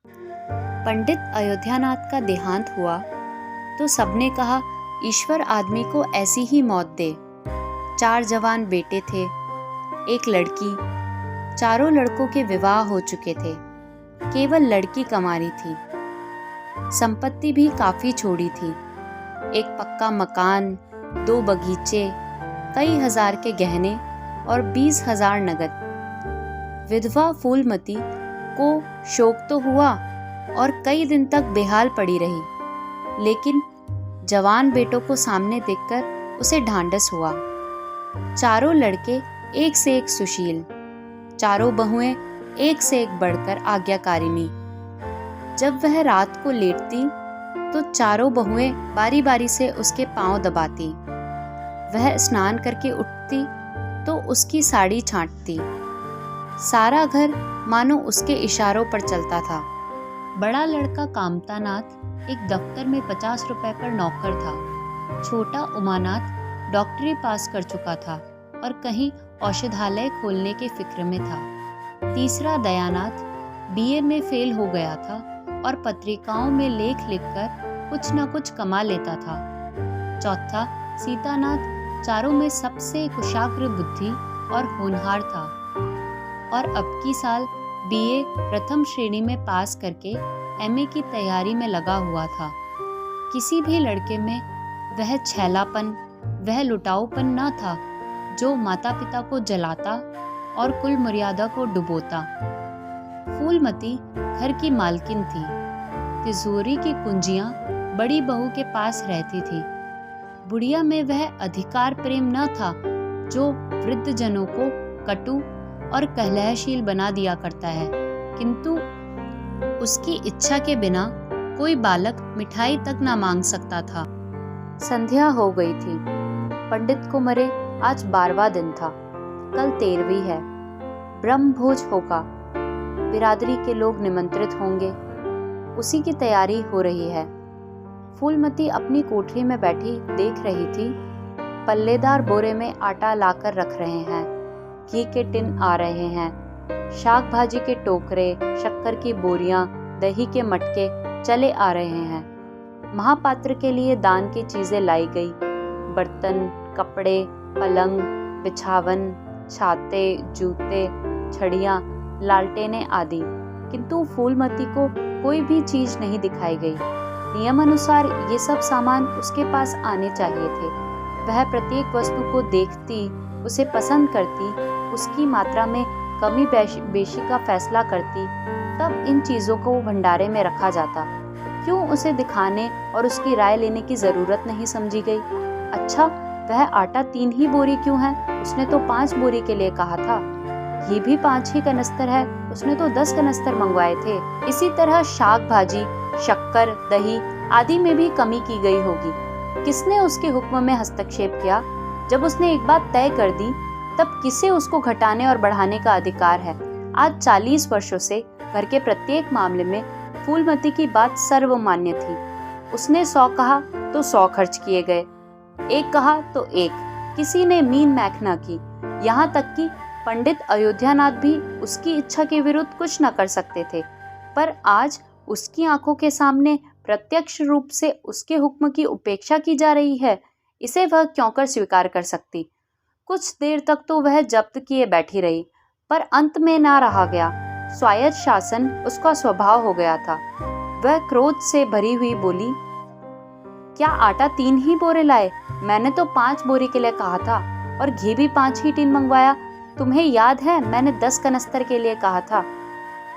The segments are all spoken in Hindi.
पंडित अयोध्यानाथ का देहांत हुआ तो सबने कहा, ईश्वर आदमी को ऐसी ही मौत दे। 4 जवान बेटे थे, एक लड़की। चारों लड़कों के विवाह हो चुके थे, केवल लड़की कंवारी थी। संपत्ति भी काफी छोड़ी थी, एक पक्का मकान, 2 बगीचे, कई हजार के गहने और 20,000 नगद। विधवा फूलमती को शोक तो हुआ और कई दिन तक बेहाल पड़ी रही, लेकिन जवान बेटों को सामने देखकर उसे ढांढस हुआ। चारों लड़के एक से एक सुशील, चारों बहुएं एक से एक बढ़कर आज्ञाकारिणी। जब वह रात को लेटती तो चारों बहुएं बारी बारी से उसके पांव दबाती। वह स्नान करके उठती तो उसकी साड़ी छांटती। सारा घर मानो उसके इशारों पर चलता था। बड़ा लड़का कामतानाथ एक दफ्तर में 50 रुपए पर नौकर था। छोटा उमानाथ डॉक्टरी पास कर चुका था और कहीं औषधालय खोलने के फिक्र में था। तीसरा दयानाथ बीए में फेल हो गया था और पत्रिकाओं में लेख लिखकर कुछ न कुछ कमा लेता था। चौथा सीतानाथ चारों में सबसे कुशाग्र बुद्धि और होनहार था और अब की साल बीए प्रथम श्रेणी में पास करके एमए की तैयारी में लगा हुआ था। किसी भी लड़के में वह छैलापन, वह लुटाऊपन न था जो माता पिता को जलाता और कुल मर्यादा को डुबोता। फूलमती घर की मालकिन थी। तिजोरी की कुंजियां बड़ी बहू के पास रहती थी। बुढ़िया में वह अधिकार प्रेम न था जो वृद्ध जनों को कटु और कलहशील बना दिया करता है, किंतु उसकी इच्छा के बिना कोई बालक मिठाई तक ना मांग सकता था। संध्या हो गई थी। पंडित को मरे आज 12वां दिन था, कल 13वीं है। ब्रह्मभोज होगा, बिरादरी के लोग निमंत्रित होंगे, उसी की तैयारी हो रही है। फूलमती अपनी कोठरी में बैठी देख रही थी। पल्लेदार बोरे में आटा लाकर रख रहे हैं, घी के टिन आ रहे हैं, शाक भाजी के टोकरे, शक्कर की बोरियां, दही के मटके चले आ रहे हैं। महापात्र के लिए दान की चीजें लाई गई, बर्तन, कपड़े, पलंग, बिछावन, छाते, जूते, छड़ियां, लालटेनें आदि, किंतु फूलमती को कोई भी चीज नहीं दिखाई गई। नियमानुसार ये सब सामान उसके पास आने चाहिए थे। वह प्रत्येक वस्तु को देखती, उसे पसंद करती, उसकी मात्रा में कमी बेशी का फैसला करती, तब इन चीजों को भंडारे में रखा जाता। क्यों उसे दिखाने और उसकी राय लेने की जरूरत नहीं समझी गई? अच्छा, वह आटा 3 ही बोरी क्यों है? उसने तो 5 बोरी के लिए कहा था। घी भी 5 ही कनस्तर है, उसने तो 10 कनस्तर मंगवाए थे। इसी तरह शाक भाजी, शक्कर, दही आदि में भी कमी की गई होगी। किसने उसके हुक्म में हस्तक्षेप किया? जब उसने एक बात तय कर दी, तब किसे उसको घटाने और बढ़ाने का अधिकार है? आज 40 वर्षों से घर के प्रत्येक मामले में फूलमती की बात सर्वमान्य थी। उसने 100 कहा तो 100 खर्च किए गए, 1 कहा तो 1, किसी ने मीन मैक न की। यहाँ तक कि पंडित अयोध्यानाथ भी उसकी इच्छा के विरुद्ध कुछ न कर सकते थे। पर आज उसकी आंखों के सामने प्रत्यक्ष रूप से उसके हुक्म की उपेक्षा की जा रही है, इसे वह क्यों कर स्वीकार कर सकती? कुछ देर तक तो वह जब्त किए बैठी रही, पर अंत में ना रहा गया। स्वायत्त शासन उसका स्वभाव हो गया था। वह क्रोध से भरी हुई बोली, क्या आटा 3 ही बोरे लाए? मैंने तो 5 बोरी के लिए कहा था और घी भी 5 ही टिन मंगवाया। तुम्हें याद है मैंने 10 कनस्तर के लिए कहा था।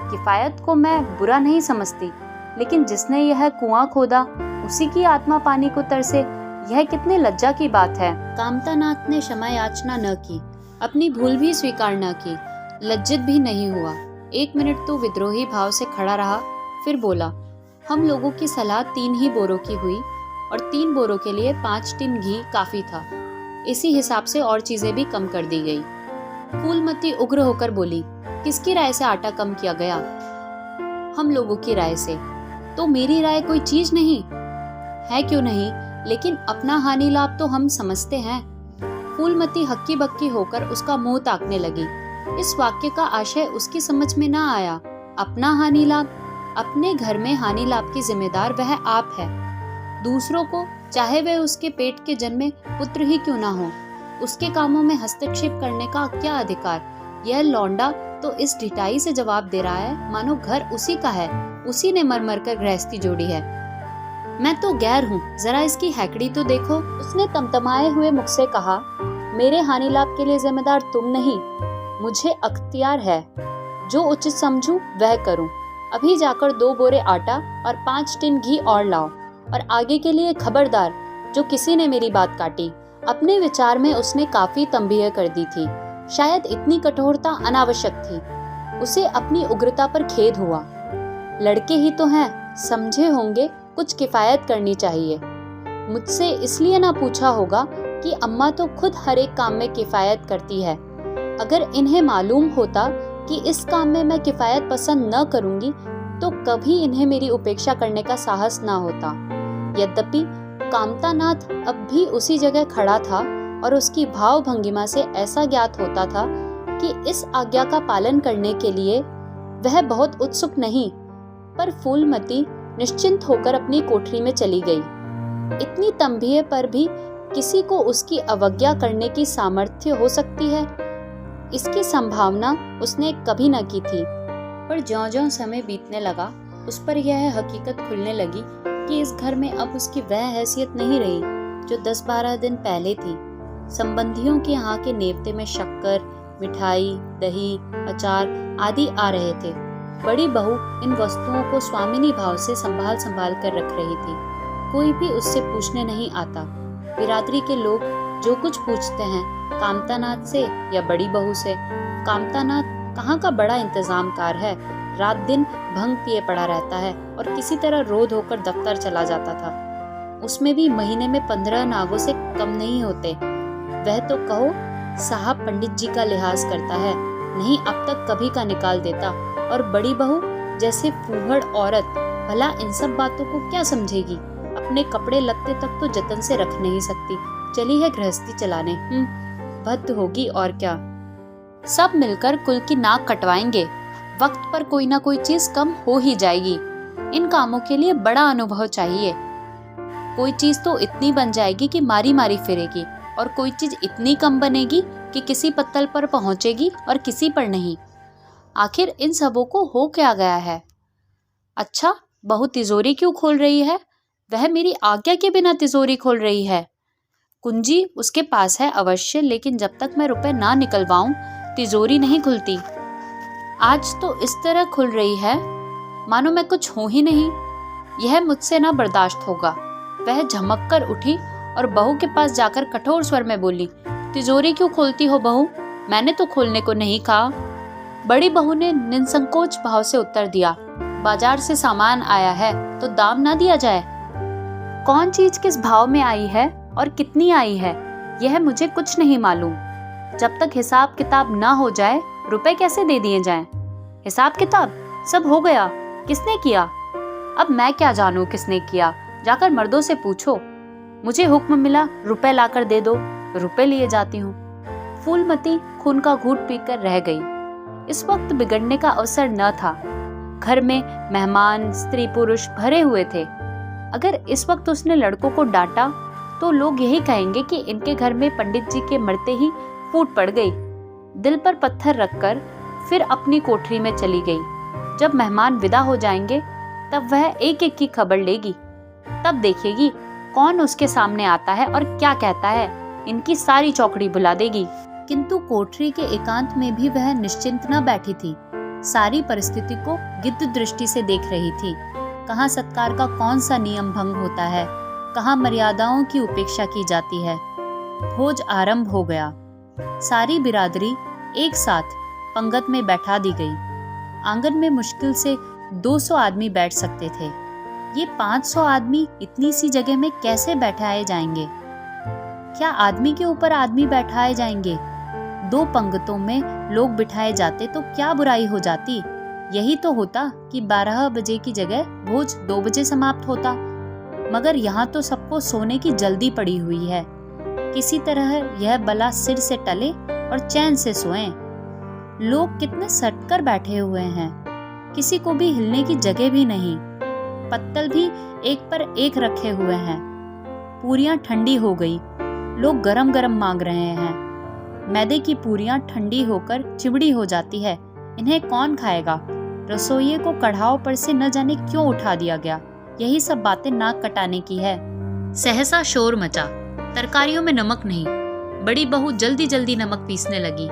किफायत को मैं बुरा नहीं समझती, लेकिन जिसने यह कुआं खोदा उसी की आत्मा पानी को तरसे, यह कितने लज्जा की बात है। कामतानाथ ने क्षमा याचना न की, अपनी भूल भी स्वीकार न की, लज्जित भी नहीं हुआ। 1 मिनट तो विद्रोही भाव से खड़ा रहा, फिर बोला, हम लोगों की सलाह 3 ही बोरों की हुई और 3 बोरों के लिए 5 टिन घी काफी था। इसी हिसाब से और चीजें भी कम कर दी गई। फूलमती उग्र होकर बोली, किसकी राय से आटा कम किया गया? हम लोगों की राय से। तो मेरी राय कोई चीज नहीं है? क्यों नहीं, लेकिन अपना हानि लाभ तो हम समझते हैं। फूलमती हक्की बक्की होकर उसका मुंह ताकने लगी। इस वाक्य का आशय उसकी समझ में ना आया। अपना हानि लाभ? अपने घर में हानि लाभ की जिम्मेदार वह आप है। दूसरों को, चाहे वह उसके पेट के जन्मे पुत्र ही क्यों ना हो, उसके कामों में हस्तक्षेप करने का क्या अधिकार? यह लौंडा तो इस ढिठाई से जवाब दे रहा है मानो घर उसी का है, उसी ने मर मर कर गृहस्थी जोड़ी है। मैं तो गैर हूँ, जरा इसकी हैकड़ी तो देखो। उसने तमतमाए हुए मुख से कहा, मेरे हानि लाभ के लिए जिम्मेदार तुम नहीं, मुझे अख्तियार है। जो उचित समझूं वह करूं। अभी जाकर 2 बोरे आटा और 5 टिन घी और लाओ, और आगे के लिए खबरदार जो किसी ने मेरी बात काटी। अपने विचार में उसने काफी तंबीह कर दी थी। शायद इतनी कठोरता अनावश्यक थी। उसे अपनी उग्रता पर खेद हुआ। लड़के ही तो हैं, समझे होंगे कुछ किफायत करनी चाहिए। मुझसे इसलिए ना पूछा होगा कि अम्मा तो खुद हर एक काम में किफायत करती है। अगर इन्हें मालूम होता कि इस काम में मैं किफायत पसंद न करूंगी तो कभी इन्हें मेरी उपेक्षा करने का साहस ना होता। यद्यपि कामतानाथ अब भी उसी जगह खड़ा था और उसकी भाव भंगिमा से ऐसा ज्ञात होता था कि इस आज्ञा का पालन करने के लिए वह बहुत उत्सुक नहीं, पर फूलमती निश्चिंत होकर अपनी कोठरी में चली गई। इतनी तंबीह पर भी किसी को उसकी अवज्ञा करने की सामर्थ्य हो सकती है, इसकी संभावना उसने कभी न की थी। पर ज्यों-ज्यों समय बीतने लगा, उस पर यह हकीकत खुलने लगी कि इस घर में अब उसकी वह हैसियत नहीं रही जो 10-12 दिन पहले थी। संबंधियों के यहाँ के नेवते में शक्कर, मिठाई, दही, अचार आदि आ रहे थे। बड़ी बहू इन वस्तुओं को स्वामिनी भाव से संभाल संभाल कर रख रही थी। कोई भी उससे पूछने नहीं आता। बिरादरी के लोग जो कुछ पूछते हैं कामतानाथ से या बड़ी बहू से। कामतानाथ कहाँ का बड़ा इंतजामकार है, रात दिन भंग पिए पड़ा रहता है और किसी तरह रोध होकर दफ्तर चला जाता था। उसमें भी महीने में 15 नागों से कम नहीं होते। वह तो कहो साहब पंडित जी का लिहाज करता है, नहीं अब तक कभी का निकाल देता। और बड़ी बहू जैसे फूहड़ औरत भला इन सब बातों को क्या समझेगी। अपने कपड़े लत्ते तक तो जतन से रख नहीं सकती, चली है गृहस्थी चलाने। भद्द होगी और क्या। सब मिलकर कुल की नाक कटवाएंगे। वक्त पर कोई ना कोई चीज कम हो ही जाएगी। इन कामों के लिए बड़ा अनुभव चाहिए। कोई चीज तो इतनी बन जाएगी कि मारी मारी फिरेगी, और कोई चीज इतनी कम बनेगी कि किसी पत्तल पर पहुंचेगी और किसी पर नहीं। आखिर इन सबों को हो क्या गया है? अच्छा, बहू तिजोरी क्यों खोल रही है? वह मेरी आज्ञा के बिना तिजोरी खोल रही है। कुंजी उसके पास है अवश्य, लेकिन जब तक मैं रुपए ना निकलवाऊं तिजोरी नहीं खुलती। आज तो इस तरह खुल रही है मानो मैं कुछ हूं ही नहीं। यह मुझसे ना बर्दाश्त होगा। वह झमक कर उठी और बहू के पास जाकर कठोर स्वर में बोली, तिजोरी क्यों खोलती हो बहू? मैंने तो खोलने को नहीं कहा। बड़ी बहू ने निसंकोच भाव से उत्तर दिया, बाजार से सामान आया है तो दाम ना दिया जाए? कौन चीज किस भाव में आई है और कितनी आई है यह मुझे कुछ नहीं मालूम। जब तक हिसाब किताब ना हो जाए रुपए कैसे दे दिए जाएं? हिसाब किताब सब हो गया। किसने किया? अब मैं क्या जानूं किसने किया, जाकर मर्दों से पूछो। मुझे हुक्म मिला रुपए लाकर दे दो, रुपए लिए जाती हूँ। फूलमती खून का घूंट पीकर रह गई। इस वक्त बिगड़ने का अवसर न था। घर में मेहमान स्त्री पुरुष भरे हुए थे। अगर इस वक्त उसने लड़कों को डांटा तो लोग यही कहेंगे कि इनके घर में पंडित जी के मरते ही फूट पड़ गई। दिल पर पत्थर रखकर फिर अपनी कोठरी में चली गई। जब मेहमान विदा हो जाएंगे तब वह एक एक की खबर लेगी। तब देखेगी कौन उसके सामने आता है और क्या कहता है। इनकी सारी चौकड़ी बुला देगी। किंतु कोठरी के एकांत में भी वह निश्चिंत न बैठी थी। सारी परिस्थिति को गिद्ध दृष्टि से देख रही थी। कहाँ सत्कार का कौन सा नियम भंग होता है, कहाँ मर्यादाओं की उपेक्षा की जाती है। भोज आरंभ हो गया। सारी बिरादरी एक साथ पंगत में बैठा दी गई। आंगन में मुश्किल से 200 आदमी बैठ सकते थे। ये 500 आदमी इतनी सी जगह में कैसे बैठाए जाएंगे? क्या आदमी के ऊपर आदमी बैठाए जाएंगे? 2 पंगतों में लोग बिठाए जाते तो क्या बुराई हो जाती? यही तो होता कि 12 बजे की जगह भोज 2 बजे समाप्त होता। मगर यहाँ तो सबको सोने की जल्दी पड़ी हुई है। किसी तरह यह बला सिर से टले और चैन से सोएं। लोग कितने सटकर बैठे हुए हैं। किसी को भी हिलने की जगह भी नहीं। पत्तल भी एक पर एक रखे हुए हैं। पूरियां ठंडी हो गई, लोग गरम गरम मांग रहे हैं। मैदे की पूरियां ठंडी होकर चिवड़ी हो जाती है, इन्हें कौन खाएगा। रसोइये को कढ़ाव पर से न जाने क्यों उठा दिया गया। यही सब बातें नाक कटाने की है। सहसा शोर मचा, तरकारियों में नमक नहीं। बड़ी बहू जल्दी जल्दी नमक पीसने लगी।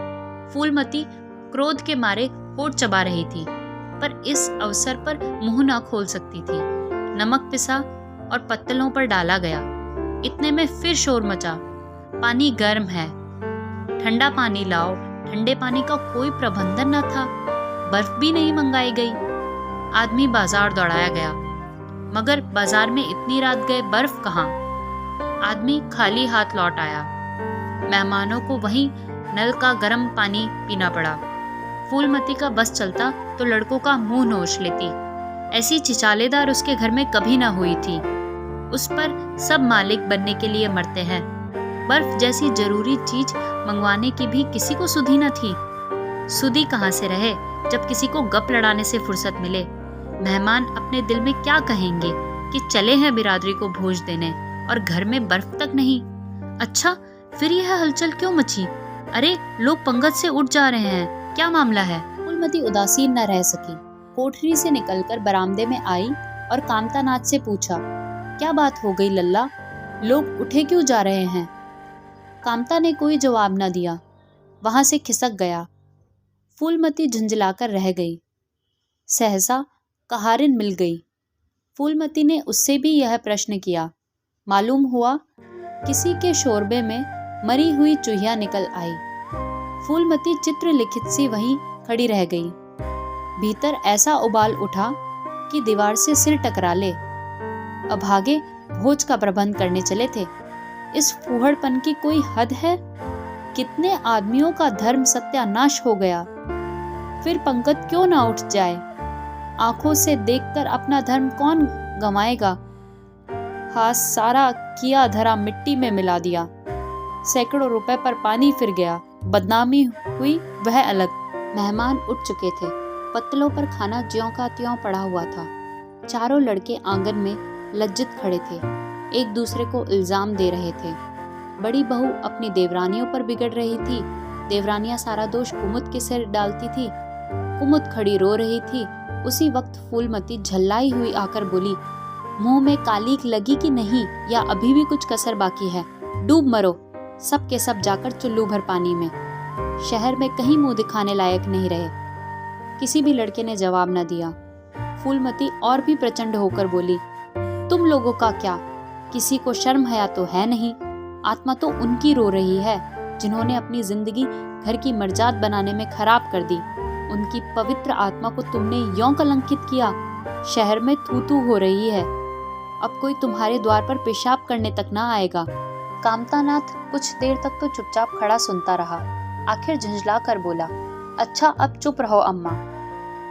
फूलमती क्रोध के मारे होठ चबा रही थी, पर इस अवसर पर मुंह ना खोल सकती थी। नमक पिसा और पत्तलों पर डाला गया। इतने में फिर शोर मचा, पानी गर्म है, ठंडा पानी लाओ। ठंडे पानी का कोई प्रबंधन न था, बर्फ भी नहीं मंगाई गई। आदमी बाजार दौड़ाया गया, मगर बाजार में इतनी रात गए बर्फ कहाँ। आदमी खाली हाथ लौट आया। मेहमानों को वहीं नल का गर्म पानी पीना पड़ा। फूलमती का बस चलता तो लड़कों का मुंह नोच लेती। ऐसी छिछालेदार उसके घर में कभी ना हुई थी। उस पर सब मालिक बनने के लिए मरते हैं। बर्फ जैसी जरूरी चीज मंगवाने की भी किसी को सुधि न थी। सुधि कहाँ से रहे जब किसी को गप लड़ाने से फुर्सत मिले। मेहमान अपने दिल में क्या कहेंगे कि चले हैं बिरादरी को भोज देने और घर में बर्फ तक नहीं। अच्छा, फिर यह हलचल क्यों मची? अरे, लोग पंगत से उठ जा रहे हैं, क्या मामला है? फूलमती उदासीन न रह सकी। कोठरी से निकलकर बरामदे में आई और कामतानाथ से पूछा, क्या बात हो गई लल्ला, लोग उठे क्यों जा रहे हैं? कामता ने कोई जवाब न दिया, वहां से खिसक गया। फूलमती झुंझलाकर रह गई। सहसा कहारिन मिल गई। फूलमती ने उससे भी यह प्रश्न किया। मालूम हुआ किसी के शोरबे में मरी हुई चूहिया निकल आई। फूलमती चित्रलिखित सी वहीं खड़ी रह गई। भीतर ऐसा उबाल उठा कि दीवार से सिर टकरा ले। अभागे भोज का प्रबंध करने चले थे। इस फूहड़पन की कोई हद है? कितने आदमियों का धर्म सत्यानाश हो गया। फिर पंकज क्यों ना उठ जाए? आंखों से देखकर अपना धर्म कौन गंवाएगा? हाथ सारा किया धरा मिट्टी में मिला दिया। सैकड़ों रुपए पर पानी फिर गया। बदनामी हुई वह अलग। मेहमान उठ चुके थे। पत्तलों पर खाना ज्यों का त्यों पड़ा हुआ था। चारों लड़के आंगन में लज्जित खड़े थे, एक दूसरे को इल्जाम दे रहे थे। बड़ी बहू अपनी देवरानियों पर बिगड़ रही थी। देवरानियां सारा दोष कुमुद के सिर डालती थी। कुमुद खड़ी रो रही थी। उसी वक्त फूलमती झल्लाई हुई आकर बोली, मुंह में कालीक लगी कि नहीं, या अभी भी कुछ कसर बाकी है? डूब मरो सब के सब जाकर चुल्लू भर पानी में। शहर में कहीं मुंह दिखाने लायक नहीं रहे। किसी भी लड़के ने जवाब न दिया। फूलमती और भी प्रचंड होकर बोली, तुम लोगों का क्या, किसी को शर्म हया तो है नहीं। आत्मा तो उनकी रो रही है जिन्होंने अपनी जिंदगी घर की मर्जाद बनाने में खराब कर दी। उनकी पवित्र आत्मा को तुमने यों कलंकित किया। शहर में थू थू हो रही है, अब कोई तुम्हारे द्वार पर पेशाब करने तक ना आएगा। कामतानाथ कुछ देर तक तो चुपचाप खड़ा सुनता रहा। आखिर झुंझला कर बोला, अच्छा अब चुप रहो अम्मा।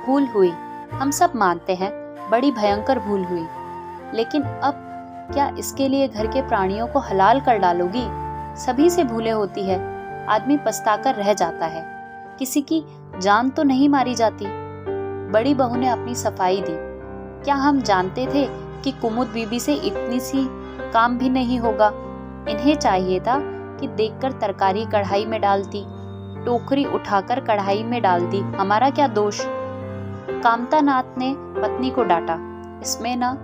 भूल हुई, हम सब मानते हैं, बड़ी भयंकर भूल हुई, लेकिन अब क्या इसके लिए घर के प्राणियों को हलाल कर डालोगी? सभी से भूलें होती है, आदमी पछताकर रह जाता है। किसी की जान तो नहीं मारी जाती। बड़ी बहू ने अपनी सफाई दी। क्या हम जानते थे कि कुमुद बीबी से इतनी सी काम भी नहीं होगा? इन्हें चाहिए था कि देखकर तरकारी कढ़ाई में डालती, टोकरी उठाकर कढ़ाई में डाल दी। हमारा क्या दोष? कामतानाथ ने पत्नी को डांटा, इसमें न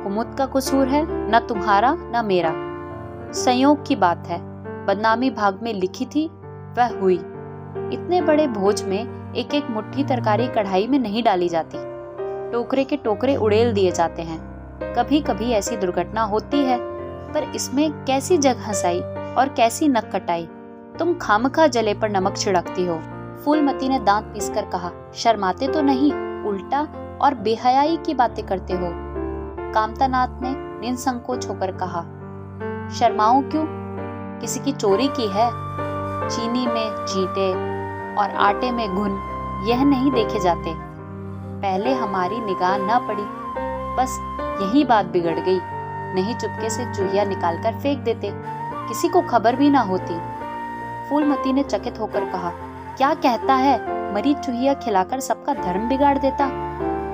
कुमुद का कसूर है, न तुम्हारा न मेरा। संयोग की बात है, बदनामी भाग में लिखी थी, वह हुई। इतने बड़े भोज में एक एक मुट्ठी तरकारी कढ़ाई में नहीं डाली जाती, टोकरे के टोकरे उड़ेल दिए जाते हैं। कभी कभी ऐसी दुर्घटना होती है, पर इसमें कैसी जग हंसाई और कैसी नक कटाई। तुम खामखा जले पर नमक छिड़कती हो। फूलमती ने दांत पीसकर कहा, शर्माते तो नहीं, उल्टा और बेहयाई की बातें करते हो। कामतानाथ ने निसंकोच होकर कहा, शर्माऊं क्यों? किसी की चोरी की है? चीनी में चींटे और आटे में घुन यह नहीं देखे जाते। पहले हमारी निगाह न पड़ी, बस यही बात बिगड़ गई। नहीं चुपके से चूहिया निकालकर फेंक देते, किसी को खबर भी ना होती। फूलमती ने चकित होकर कहा, क्या कहता है? मरी चूहिया खिलाकर सबका धर्म बिगाड़ देता।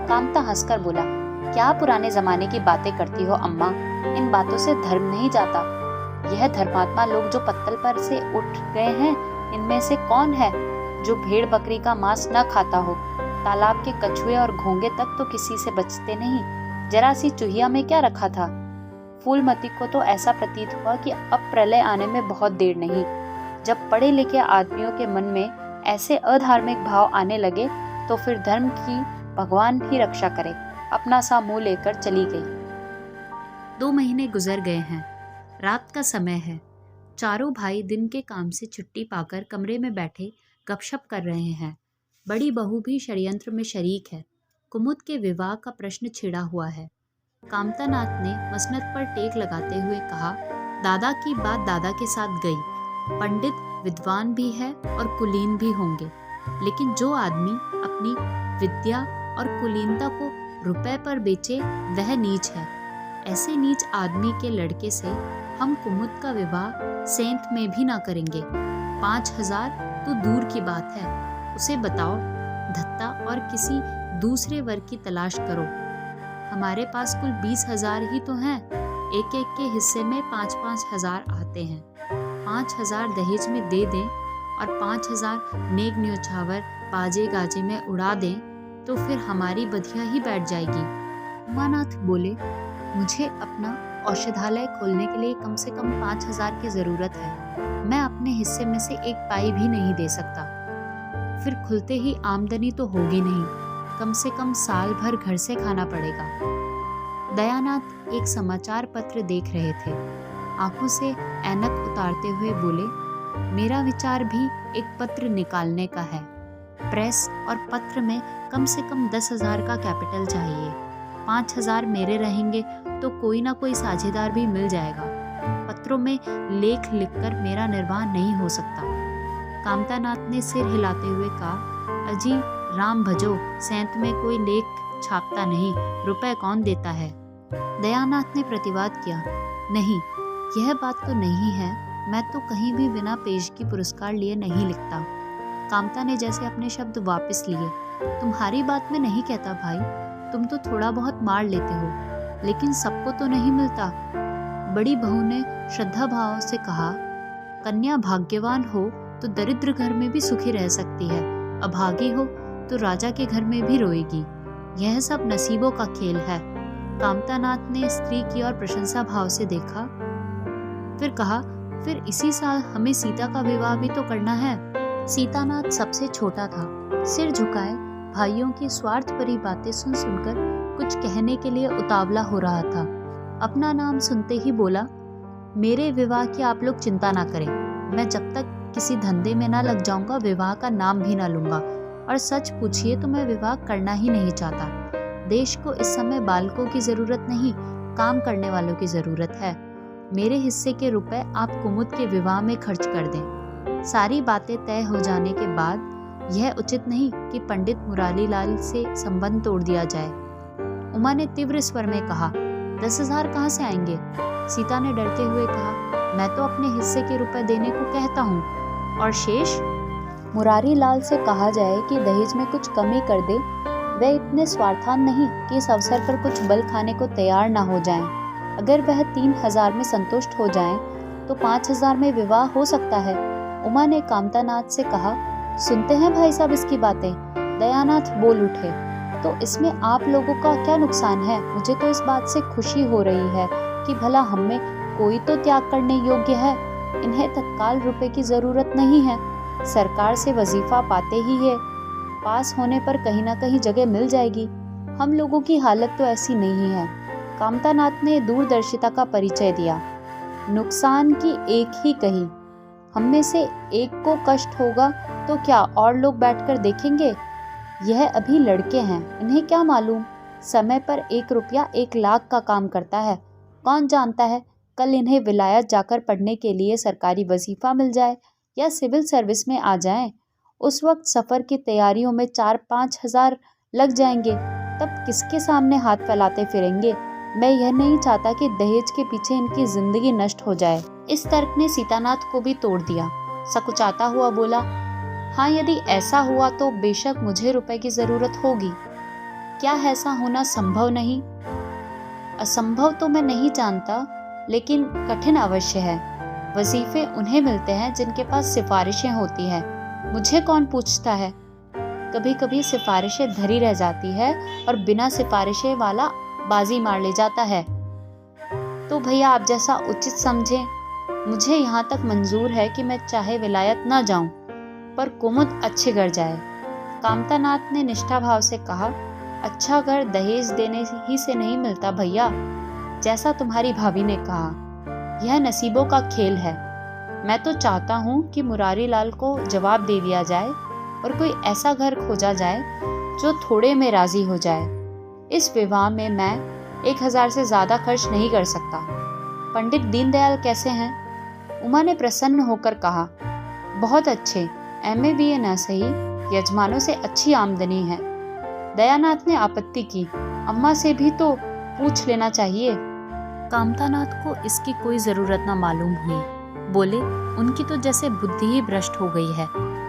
कामता हंसकर बोला, क्या पुराने जमाने की बातें करती हो अम्मा, इन बातों से धर्म नहीं जाता। यह धर्मात्मा लोग जो पत्तल पर से उठ गए हैं, इनमें से कौन है जो भेड़ बकरी का मांस न खाता हो। तालाब के कछुए और घोंगे तक तो किसी से बचते नहीं, जरा सी चूहिया में क्या रखा था। फूलमती को तो ऐसा प्रतीत हुआ कि अब प्रलय आने में बहुत देर नहीं। जब पढ़े लिखे आदमियों के मन में ऐसे अधार्मिक भाव आने लगे तो फिर धर्म की भगवान ही रक्षा करे। अपना सा मुंह लेकर चली गई। 2 महीने गुजर गए हैं। रात का समय है। चारों भाई दिन के काम से छुट्टी पाकर कमरे में बैठे गपशप कर रहे हैं। बड़ी बहू भी षड्यंत्र में शरीक है। कुमुद के विवाह का प्रश्न छिड़ा हुआ है। कामतानाथ ने मसनद पर टेक लगाते हुए कहा, दादा की बात दादा के साथ गई। पंडित विद्वान भी है और कुलीन भी होंगे, लेकिन जो आदमी अपनी विद्या और कुलीनता को रुपए पर बेचे वह नीच है। ऐसे नीच आदमी के लड़के से हम कुमुद का विवाह सेंत में भी ना करेंगे। 5,000 तो दूर की बात है। उसे बताओ धत्ता और किसी दूसरे वर्ग की तलाश करो। हमारे पास कुल 20,000 ही तो हैं। एक एक के हिस्से में 5-5 हजार आते हैं। 5,000 दहेज में दे दें और 5,000 नेक न्योछावर बाजे गाजे में उड़ा दें तो फिर हमारी बधिया ही बैठ जाएगी। उमानाथ बोले, मुझे अपना औषधालय खोलने के लिए कम से कम 5,000 की जरूरत है। मैं अपने हिस्से में से 1 पाई भी नहीं दे सकता। फिर खुलते ही आमदनी तो होगी नहीं, कम से कम साल भर घर से खाना पड़ेगा। दयानाथ एक समाचार पत्र देख रहे थे। आंखों से ऐनक उतारते हुए बोले, मेरा विचार भी एक पत्र निकालने का है। प्रेस और पत्र में कम से कम 10,000 का कैपिटल चाहिए। 5,000 मेरे रहेंगे तो कोई ना कोई साझेदार भी मिल जाएगा। पत्रों में लेख लिखकर मेरा निर्वाह नहीं हो सकता। कामतानाथ ने सिर हिलाते हुए कहा, अजी राम भजो, सेंत में कोई लेख छापता नहीं, रुपए कौन देता है। दयानाथ ने प्रतिवाद किया, नहीं, यह बात तो नहीं है। मैं तो कहीं भी बिना पेशगी पुरस्कार लिए नहीं लिखता। कामता ने जैसे अपने शब्द वापस लिए, तुम्हारी बात में नहीं कहता भाई, तुम तो थोड़ा बहुत मार लेते हो, लेकिन सबको तो नहीं मिलता। बड़ी बहू ने श्रद्धा भाव से कहा, कन्या भाग्यवान हो तो दरिद्र घर में भी सुखी रह सकती है, अभागी हो तो राजा के घर में भी रोएगी। यह सब नसीबों का खेल है। कामतानाथ ने स्त्री की ओर प्रशंसा भाव से देखा, फिर कहा, फिर इसी साल हमें सीता का विवाह भी तो करना है। सीतानाथ सबसे छोटा था। सिर झुकाए भाइयों की स्वार्थ भरी बातें सुन सुनकर कुछ कहने के लिए उतावला हो रहा था। अपना नाम सुनते ही बोला, मेरे विवाह की आप लोग चिंता ना करें। मैं जब तक किसी धंधे में ना लग जाऊंगा विवाह का नाम भी ना लूंगा। और सच पूछिए तो मैं विवाह करना ही नहीं चाहता। देश को इस समय बालकों की जरूरत नहीं, काम करने वालों की जरूरत है। मेरे हिस्से के रुपए आप कुमुद के विवाह में खर्च कर दें। सारी बातें तय हो जाने के बाद यह उचित नहीं कि पंडित मुरारीलाल से संबंध तोड़ दिया जाए। उमा ने तीव्र स्वर में कहा, 10,000 कहाँ से आएंगे। सीता ने डरते हुए कहा, मैं तो अपने हिस्से के रुपए देने को कहता हूँ, और शेष मुरारीलाल से कहा जाए कि दहेज में कुछ कमी कर दे। वे इतने स्वार्थान नहीं कि इस अवसर पर कुछ बल खाने को तैयार ना हो जाएं। अगर वह 3,000 में संतुष्ट हो जाएं, तो 5,000 में विवाह हो सकता है। उमा ने कामतानाथ से कहा, सुनते हैं भाई साहब इसकी बातें। दयानाथ बोल उठे, तो इसमें आप लोगों का क्या नुकसान है। मुझे तो इस बात से खुशी हो रही है कि भला हम में कोई तो त्याग करने योग्य है। इन्हें तत्काल रुपए की जरूरत नहीं है, सरकार से वजीफा पाते ही है, पास होने पर कहीं ना कहीं जगह मिल जाएगी। हम लोगों की हालत तो ऐसी नहीं है। कामतानाथ ने दूरदर्शिता का परिचय दिया। नुकसान की एक ही कही, हम में से एक को कष्ट होगा तो क्या और लोग बैठकर देखेंगे। यह अभी लड़के हैं, इन्हें क्या मालूम, समय पर 1 रुपया 1 लाख का काम करता है। कौन जानता है कल इन्हें विलायत जाकर पढ़ने के लिए सरकारी वजीफा मिल जाए या सिविल सर्विस में आ जाएं। उस वक्त सफ़र की तैयारियों में 4-5 हजार लग जाएंगे, तब किसके सामने हाथ फैलाते फिरेंगे। मैं यह नहीं चाहता कि दहेज के पीछे इनकी जिंदगी नष्ट हो जाए। इस तर्क ने सीतानाथ को भी तोड़ दिया। सकुचाता हुआ बोला, हाँ, यदि ऐसा हुआ तो बेशक मुझे रुपए की जरूरत होगी। क्या ऐसा होना संभव नहीं? असंभव तो मैं नहीं जानता, लेकिन कठिन अवश्य है। वजीफे उन्हें मिलते हैं जिनके पास सिफारिशें होती हैं। मुझे कौन पूछता है? कभी कभी सिफारिशें धरी रह जाती है और बिना सिफारिशें वाला बाजी मार ले जाता है। तो भैया आप जैसा उचित समझें। मुझे यहाँ तक मंजूर है कि मैं चाहे विलायत ना जाऊं, पर कुमुद अच्छे घर जाए। कामतानाथ ने निष्ठा भाव से कहा, अच्छा घर दहेज देने ही से नहीं मिलता भैया। जैसा तुम्हारी भाभी ने कहा, यह नसीबों का खेल है। मैं तो चाहता हूँ कि मुरारी लाल को जवाब दे दिया जाए और कोई ऐसा घर खोजा जाए जो थोड़े में राजी हो जाए। इस विवाह में मैं 1000 से ज्यादा खर्च नहीं कर सकता। पंडित दीनदयाल कैसे हैं? उमा ने प्रसन्न होकर कहा, बहुत अच्छे, MA BA न सही, यजमानों से अच्छी आमदनी है। दयानाथ ने आपत्ति की, अम्मा से भी तो पूछ लेना चाहिए। कामतानाथ को इसकी कोई जरूरत न मालूम हुई। बोले, उनकी तो जैसे बुद्धि ही भ्रष्ट हो गई है।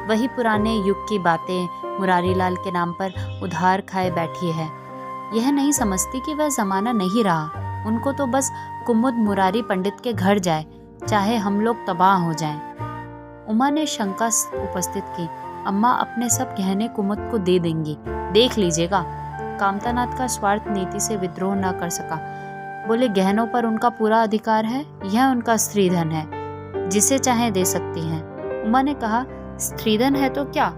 वही पुराने युग की बातें मुरारी लाल के नाम पर उधार खाए बैठी है। यह नहीं समझती कि वह जमाना नहीं रहा। उनको तो बस कुमुद मुरारी पंडित के घर जाए, चाहे हम लोग तबाह हो जाएं। उमा ने शंका उपस्थित की, अम्मा अपने सब गहने कुमुद को दे देंगी, देख लीजिएगा। कामतानाथ का स्वार्थ नीति से विद्रोह न कर सका। बोले, गहनों पर उनका पूरा अधिकार है, यह उनका स्त्रीधन है, जिसे चाहे दे सकती हैं। उमा ने कहा, स्त्रीधन है तो क्या,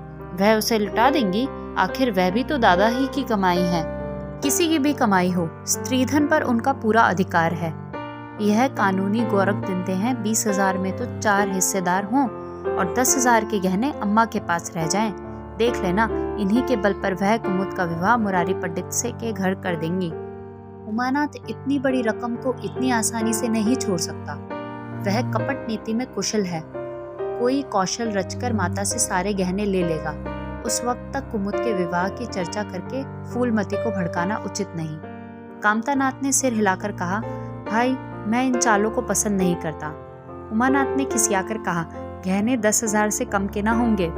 वह उसे लुटा देंगी? आखिर वह भी तो दादा ही की कमाई है। किसी की भी कमाई हो, स्त्रीधन पर उनका पूरा अधिकार है। यह कानूनी गौरव देते हैं 20,000 में तो 4 हिस्सेदार हों और 10,000 के गहने अम्मा के पास रह जाएं। देख लेना, इन्हीं के बल पर वह कुमुद का विवाह मुरारी पंडित से के घर कर देंगी। उमानाथ इतनी बड़ी रकम को इतनी आसानी से नहीं छोड़ सकता। वह कपट नीति में कुशल है। कोई कौशल रचकर माता से सारे गहने ले लेगा। उस वक्त तक कुमुद के विवाह की चर्चा करके फूलमती को भड़काना उचित नहीं। कामतानाथ ने सिर हिलाकर कहा, भाई मैं इन चालों को पसंद नहीं करता। उमानाथ ने खिसियाकर कहा, गहने 10,000 से कम के ना होंगे।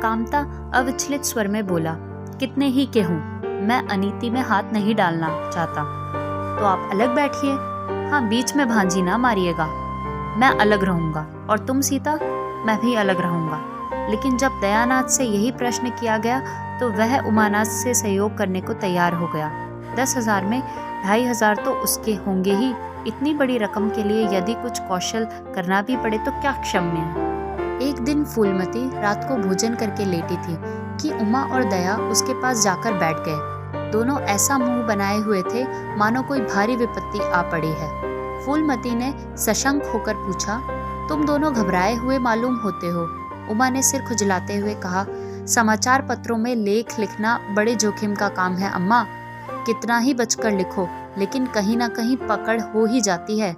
कामता अविचलित स्वर में बोला, कितने ही के हूँ, मैं अनीति में हाथ नहीं डालना चाहता। तो आप अलग बैठिए। हाँ, बीच में भांजी ना मारिएगा। मैं अलग रहूंगा और तुम सीता, मैं भी अलग रहूंगा। लेकिन जब दयानाथ से यही प्रश्न किया गया तो वह उमानाथ से सहयोग करने को तैयार हो गया। 10,000 में 2,500 तो उसके होंगे ही। इतनी बड़ी रकम के लिए यदि कुछ कौशल करना भी पड़े तो क्या क्षम्य है। एक दिन फूलमती रात को भोजन करके लेटी थी कि उमा और दया उसके पास जाकर बैठ गए। दोनों ऐसा मुंह बनाए हुए थे मानो कोई भारी विपत्ति आ पड़ी है। फूलमती ने सशंक होकर पूछा, तुम दोनों घबराए हुए मालूम होते हो। उमा ने सिर खुजलाते हुए कहा, समाचार पत्रों में लेख लिखना बड़े जोखिम का काम है अम्मा। कितना ही बचकर लिखो, लेकिन कहीं ना कहीं पकड़ हो ही जाती है।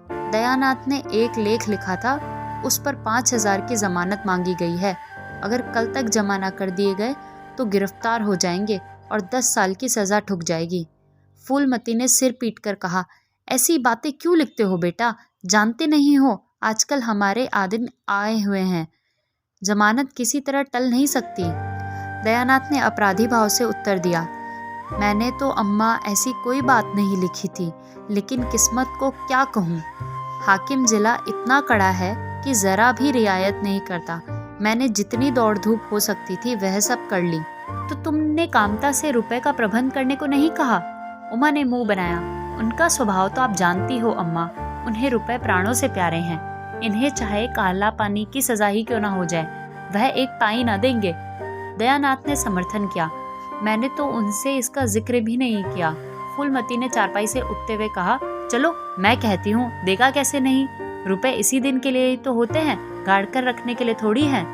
दयानाथ ने एक लेख लिखा था, उस पर 5,000 की जमानत मांगी गई है। अगर कल तक जमा न कर दिए गए तो गिरफ्तार हो जाएंगे और 10 साल की सजा ठुक जाएगी। फूलमती ने सिर पीटकर कहा, ऐसी बातें क्यों लिखते हो बेटा? जानते नहीं हो आजकल हमारे आदिन आए हुए हैं, जमानत किसी तरह टल नहीं सकती। दयानाथ ने अपराधी भाव से उत्तर दिया, मैंने तो अम्मा ऐसी कोई बात नहीं लिखी थी, लेकिन किस्मत को क्या कहूँ, हाकिम जिला इतना कड़ा है कि जरा भी रियायत नहीं करता। मैंने जितनी दौड़ धूप हो सकती थी वह सब कर ली। तो तुमने कामता से रुपए का प्रबंध करने को नहीं कहा? उमा ने मुंह बनाया। उनका स्वभाव तो आप जानती हो अम्मा, उन्हें रुपए प्राणों से प्यारे हैं। इन्हें चाहे काला पानी की सजा ही क्यों ना हो जाए, वह एक पाई ना देंगे। दयानाथ ने समर्थन किया, मैंने तो उनसे इसका जिक्र भी नहीं किया। फूलमती ने चारपाई से उठते हुए कहा, चलो मैं कहती हूँ, देगा कैसे नहीं। रुपए इसी दिन के लिए ही तो होते हैं, गाड़ कर रखने के लिए थोड़ी हैं।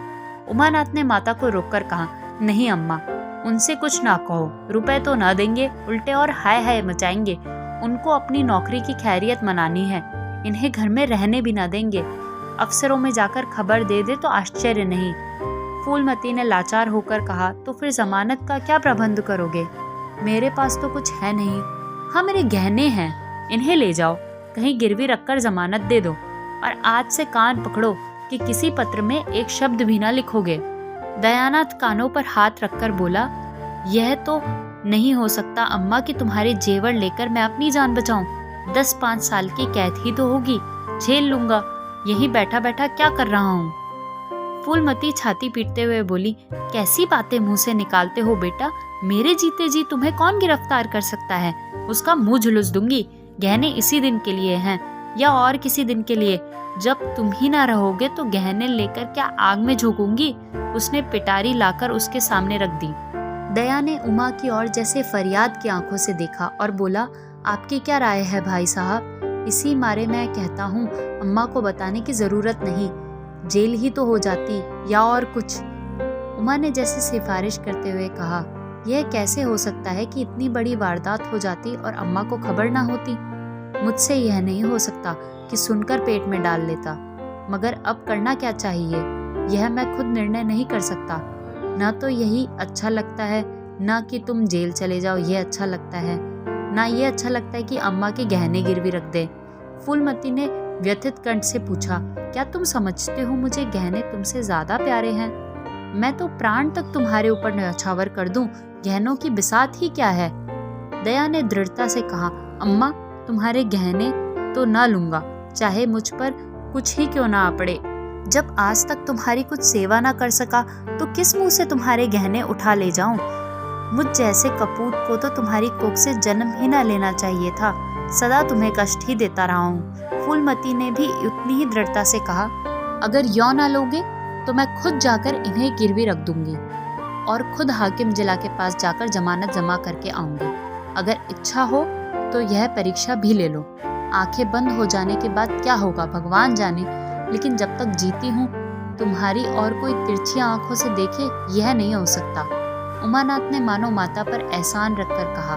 उमानाथ ने माता को रोककर कहा, नहीं अम्मा, उनसे कुछ ना कहो, रुपए तो ना देंगे, उल्टे और हाय हाय मचाएंगे। उनको अपनी नौकरी की खैरियत मनानी है, इन्हें घर में रहने भी ना देंगे। अफसरों में जाकर खबर दे दे तो आश्चर्य नहीं। फूलमती ने लाचार होकर कहा, तो फिर जमानत का क्या प्रबंध करोगे? मेरे पास तो कुछ है नहीं। हाँ, मेरे गहने हैं, इन्हें ले जाओ, कहीं गिरवी रखकर जमानत दे दो, और आज से कान पकड़ो कि किसी पत्र में एक शब्द भी ना लिखोगे। दयानाथ कानों पर हाथ रखकर बोला, यह तो नहीं हो सकता अम्मा कि तुम्हारे जेवर लेकर मैं अपनी जान बचाऊं। 10-5 साल की कैद ही तो होगी, झेल लूंगा। यहीं बैठा बैठा क्या कर रहा हूँ। फूलमती छाती पीटते हुए बोली, कैसी बातें मुंह से निकालते हो बेटा। मेरे जीते जी तुम्हें कौन गिरफ्तार कर सकता है। उसका मुंह झुलस दूंगी। गहने इसी दिन के लिए हैं या और किसी दिन के लिए। जब तुम ही ना रहोगे तो गहने लेकर क्या आग में झोंकूंगी। उसने पिटारी लाकर उसके सामने रख दी। दया ने उमा की ओर जैसे फरियाद की आंखों से देखा और बोला, आपकी क्या राय है भाई साहब। इसी मारे मैं कहता हूँ अम्मा को बताने की जरूरत नहीं, जेल ही तो हो जाती या और कुछ। उमा ने जैसे सिफारिश करते हुए कहा, यह कैसे हो सकता है कि इतनी बड़ी वारदात हो जाती और अम्मा को खबर ना होती। मुझसे यह नहीं हो सकता कि सुनकर पेट में डाल लेता, मगर अब करना क्या चाहिए यह मैं खुद निर्णय नहीं कर सकता। ना तो यही अच्छा लगता है, ना कि तुम जेल चले जाओ ये अच्छा लगता है, ना ये अच्छा लगता है कि अम्मा के गहने गिरवी रख दे। फूलमती ने व्यथित कंठ से पूछा, क्या तुम समझते हो मुझे गहने तुमसे ज्यादा प्यारे हैं। मैं तो प्राण तक तुम्हारे ऊपर न्यौछावर कर दूं, गहनों की बिसात ही क्या है। दया ने दृढ़ता से कहा, अम्मा तुम्हारे गहने तो ना लूंगा, चाहे मुझ पर कुछ ही क्यों ना आ पड़े। जब आज तक तुम्हारी कुछ सेवा ना कर सका तो किस मुंह से तुम्हारे गहने उठा ले जाऊं। मुझ जैसे कपूत को तो तुम्हारी कोख से जन्म ही ना लेना चाहिए था। सदा तुम्हें कष्ट ही देता रहा हूँ। फूलमती ने भी उतनी ही दृढ़ता से कहा, अगर यौ ना लोगे तो मैं खुद जाकर इन्हें गिरवी रख दूंगी और खुद हाकिम जिला के पास जाकर जमानत जमा करके आऊंगी। अगर इच्छा हो तो यह परीक्षा भी ले लो। आंखें बंद हो जाने के बाद क्या होगा भगवान जाने, लेकिन जब तक जीती हूँ तुम्हारी और कोई तिरछी आंखों से देखे यह नहीं हो सकता। उमानाथ ने मानो माता पर एहसान रखकर कहा,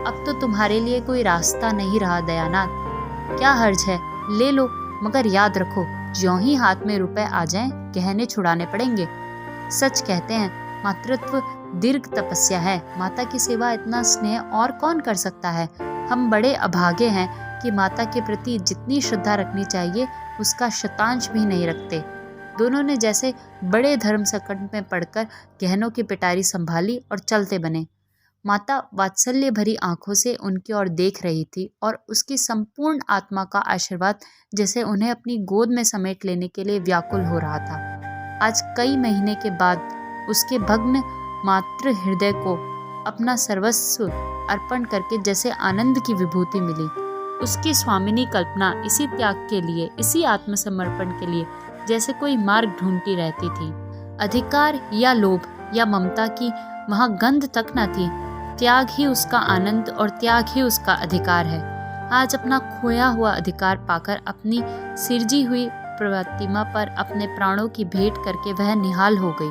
अब तो तुम्हारे लिए कोई रास्ता नहीं रहा दयानाथ। क्या हर्ज है, ले लो, मगर याद रखो ज्यों ही हाथ में रुपए आ जाएं गहने छुड़ाने पड़ेंगे। सच कहते हैं मातृत्व दीर्घ तपस्या है। माता की सेवा इतना स्नेह और कौन कर सकता है। हम बड़े अभागे हैं कि माता के प्रति जितनी श्रद्धा रखनी चाहिए उसका शतांश भी नहीं रखते। दोनों ने जैसे बड़े धर्म संकट में पड़कर गहनों की पिटारी संभाली और चलते बने। माता वात्सल्य भरी आंखों से उनकी ओर देख रही थी और उसकी संपूर्ण आत्मा का आशीर्वाद जैसे उन्हें अपनी गोद में समेट लेने के लिए व्याकुल हो रहा था। आज कई महीने के बाद उसके भग्न मातृ हृदय को अपना सर्वस्व अर्पण करके जैसे आनंद की विभूति मिली। उसकी स्वामिनी कल्पना इसी त्याग के लिए, इसी आत्मसमर्पण के लिए जैसे कोई मार्ग ढूंढती रहती थी। अधिकार या लोभ या ममता की वहां गंध तक न थी। त्याग ही उसका आनंद और त्याग ही उसका अधिकार है। आज अपना खोया हुआ अधिकार पाकर अपनी सिरजी हुई प्रतिमा पर अपने प्राणों की भेंट करके वह निहाल हो गई।